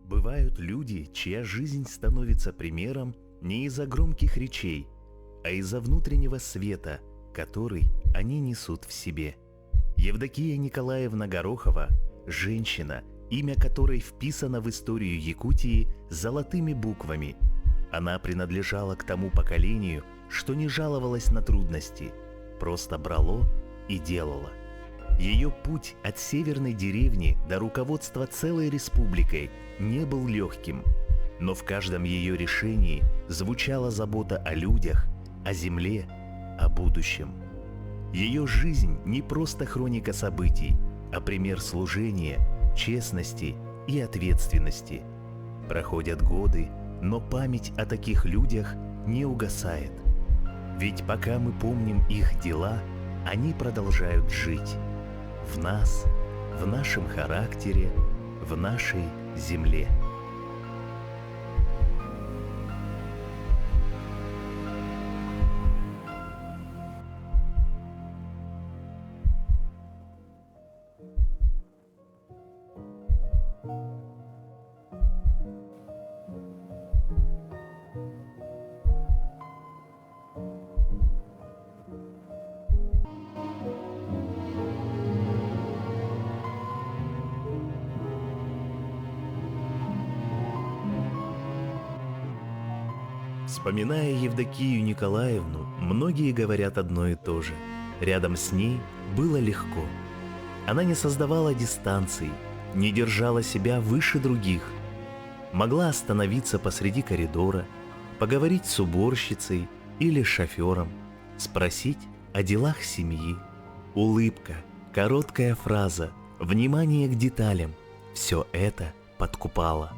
Бывают люди, чья жизнь становится примером не из-за громких речей, а из-за внутреннего света, который они несут в себе. Евдокия Николаевна Горохова – женщина, имя которой вписано в историю Якутии золотыми буквами. Она принадлежала к тому поколению, что не жаловалось на трудности, просто брало и делало. Ее путь от северной деревни до руководства целой республикой не был легким, но в каждом ее решении звучала забота о людях, о земле, о будущем. Ее жизнь не просто хроника событий, а пример служения, честности и ответственности. Проходят годы, но память о таких людях не угасает. Ведь пока мы помним их дела, они продолжают жить. В нас, в нашем характере, в нашей земле. Вспоминая Евдокию Николаевну, многие говорят одно и то же. Рядом с ней было легко. Она не создавала дистанций, не держала себя выше других. Могла остановиться посреди коридора, поговорить с уборщицей или шофером, спросить о делах семьи. Улыбка, короткая фраза, внимание к деталям – все это подкупало.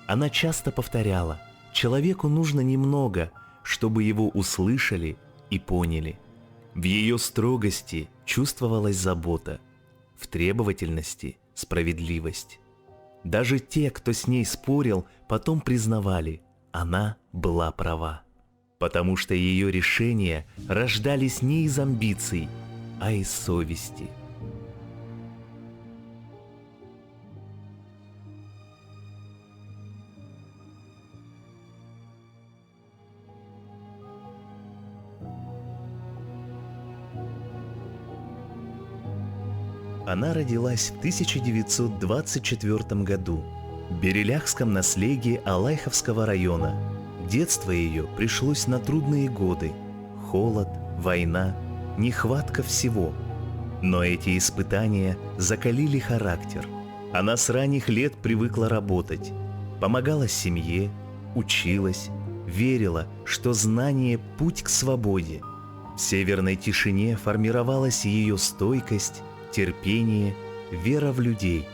Она часто повторяла: человеку нужно немного, чтобы его услышали и поняли. В ее строгости чувствовалась забота, в требовательности – справедливость. Даже те, кто с ней спорил, потом признавали – она была права. Потому что ее решения рождались не из амбиций, а из совести. Она родилась в 1924 году в Береляхском наследии Алайховского района. Детство ее пришлось на трудные годы – холод, война, нехватка всего. Но эти испытания закалили характер. Она с ранних лет привыкла работать, помогала семье, училась, верила, что знание – путь к свободе. В северной тишине формировалась ее стойкость, терпение, вера в людей.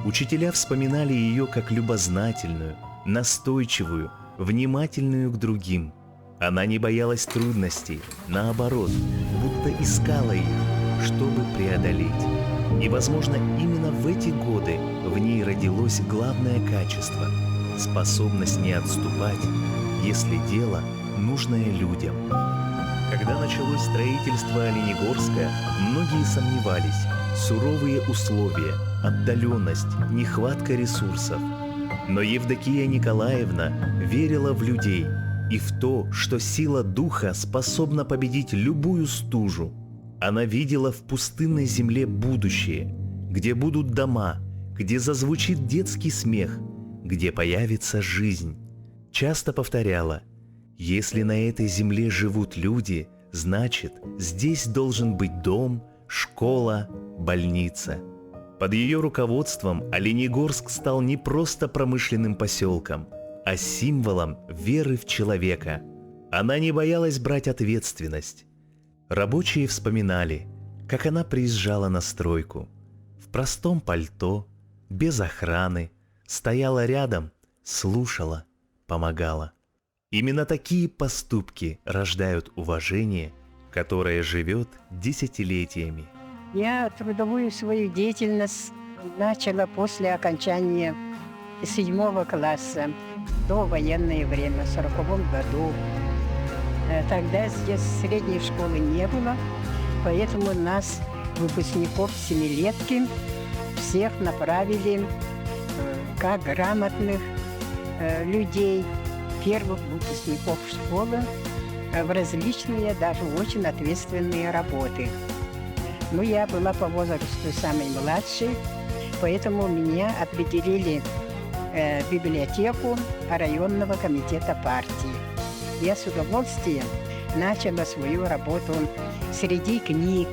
Учителя вспоминали ее как любознательную, настойчивую, внимательную к другим. Она не боялась трудностей, наоборот, будто искала их, чтобы преодолеть. И, возможно, именно в эти годы в ней родилось главное качество – способность не отступать, если дело нужное людям. Когда началось строительство Оленегорска, многие сомневались. Суровые условия, отдаленность, нехватка ресурсов. Но Евдокия Николаевна верила в людей и в то, что сила духа способна победить любую стужу. Она видела в пустынной земле будущее, где будут дома, где зазвучит детский смех, где появится жизнь. Часто повторяла: если на этой земле живут люди, значит, здесь должен быть дом, школа, больница. Под ее руководством Оленегорск стал не просто промышленным поселком, а символом веры в человека. Она не боялась брать ответственность. Рабочие вспоминали, как она приезжала на стройку. В простом пальто, без охраны, стояла рядом, слушала, помогала. Именно такие поступки рождают уважение, которое живет десятилетиями. Я трудовую свою деятельность начала после окончания 7 класса, до военное время, в 1940 году. Тогда здесь средней школы не было, поэтому нас, выпускников семилетки, всех направили как грамотных людей, первых выпускников школы в различные, даже очень ответственные работы. Но я была по возрасту самой младшей, поэтому меня определили в библиотеку районного комитета партии. Я с удовольствием начала свою работу среди книг,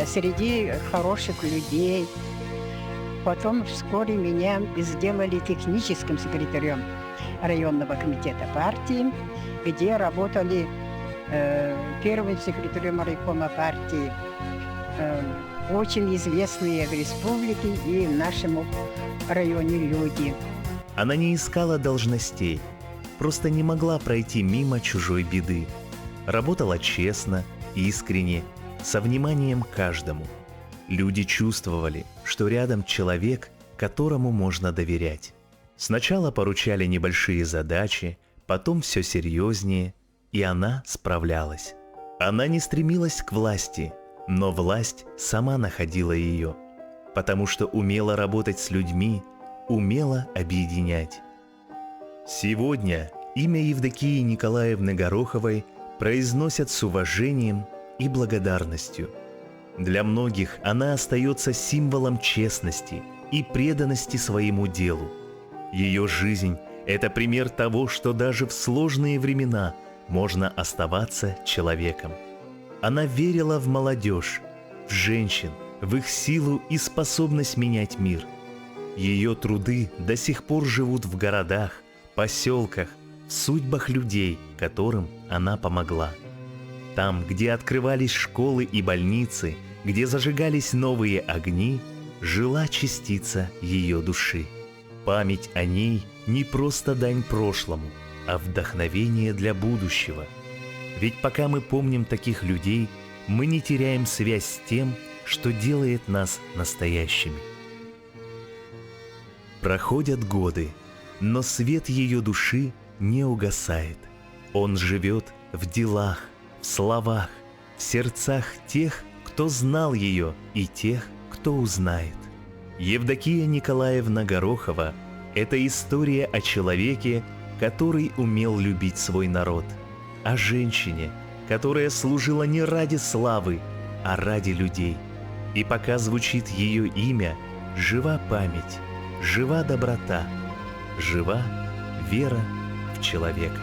среди хороших людей. Потом вскоре меня сделали техническим секретарем районного комитета партии, где работали первым секретарем райкома партии очень известные в республике и в нашем районе люди. Она не искала должностей, просто не могла пройти мимо чужой беды. Работала честно, искренне, со вниманием к каждому. Люди чувствовали, что рядом человек, которому можно доверять. Сначала поручали небольшие задачи, потом все серьезнее, и она справлялась. Она не стремилась к власти, но власть сама находила ее, потому что умела работать с людьми, умела объединять. Сегодня имя Евдокии Николаевны Гороховой произносят с уважением и благодарностью. Для многих она остается символом честности и преданности своему делу. Ее жизнь – это пример того, что даже в сложные времена можно оставаться человеком. Она верила в молодежь, в женщин, в их силу и способность менять мир. Ее труды до сих пор живут в городах, поселках, в судьбах людей, которым она помогла. Там, где открывались школы и больницы, где зажигались новые огни, жила частица ее души. Память о ней не просто дань прошлому, а вдохновение для будущего. Ведь пока мы помним таких людей, мы не теряем связь с тем, что делает нас настоящими. Проходят годы, но свет ее души не угасает. Он живет в делах, в словах, в сердцах тех, кто знал ее, и тех, кто узнает. Евдокия Николаевна Горохова – это история о человеке, который умел любить свой народ, о женщине, которая служила не ради славы, а ради людей. И пока звучит ее имя, жива память, жива доброта, жива вера в человека.